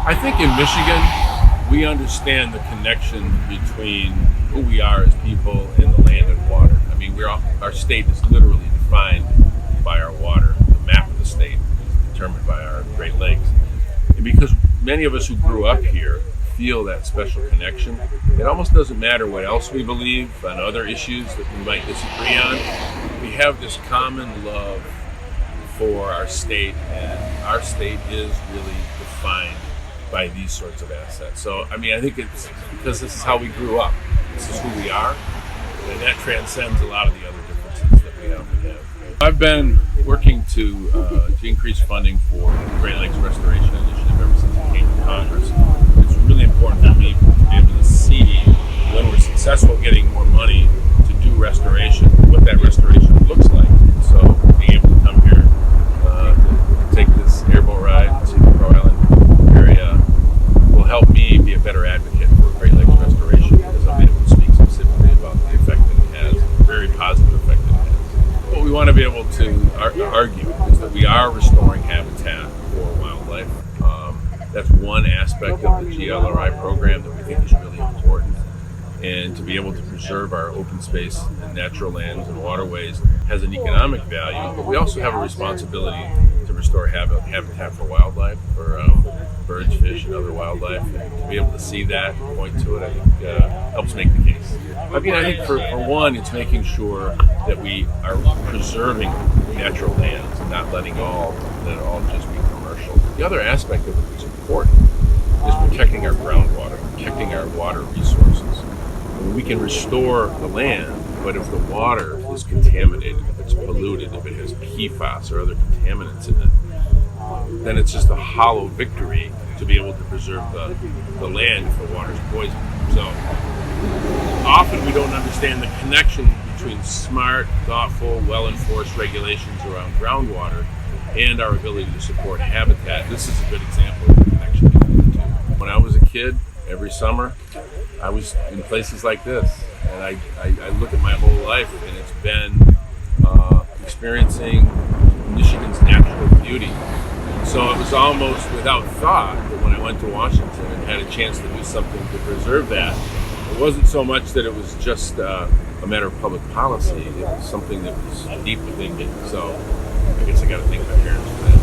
I think in Michigan, we understand the connection between who we are as people and the land and water. I mean, our state is literally defined by our water. The map of the state is determined by our Great Lakes. And because many of us who grew up here feel that special connection, it almost doesn't matter what else we believe on other issues that we might disagree on. We have this common love for our state, and our state is really defined by these sorts of assets. So, I mean, I think it's because this is how we grew up. This is who we are, and that transcends a lot of the other differences that we have. I've been working to increase funding for the Great Lakes Restoration Initiative ever since it came to Congress. It's really important for me to be able to see when we're successful getting more money to do restoration, what that restoration looks like. And so being able to come here to take this airboat ride to the Crow Island area will help me be a better advocate for Great Lakes restoration, because I'll be able to speak specifically about the effect that it has, a very positive effect that it has. What we want to be able to argue is that we are restoring habitat for wildlife. That's one aspect of the GLRI program that we think is really important. And to be able to preserve our open space and natural lands and waterways has an economic value, but we also have a responsibility to restore habitat for wildlife, for birds, fish, and other wildlife. And to be able to see that and point to it, I think helps make the case. I mean, I think for one, it's making sure that we are preserving natural lands and not letting it all just be commercial. The other aspect of it that's important is protecting our groundwater, protecting our water resources. We can restore the land, but if the water is contaminated, if it's polluted, if it has PFAS or other contaminants in it, then it's just a hollow victory to be able to preserve the land if the water's poisoned. So often we don't understand the connection between smart, thoughtful, well-enforced regulations around groundwater and our ability to support habitat. This is a good example of the connection between the two. When I was a kid, every summer, I was in places like this, and I look at my whole life, and it's been experiencing Michigan's natural beauty. So it was almost without thought that when I went to Washington and had a chance to do something to preserve that, it wasn't so much that it was just a matter of public policy, it was something that was deep within me. So I guess I got to thank my parents for that.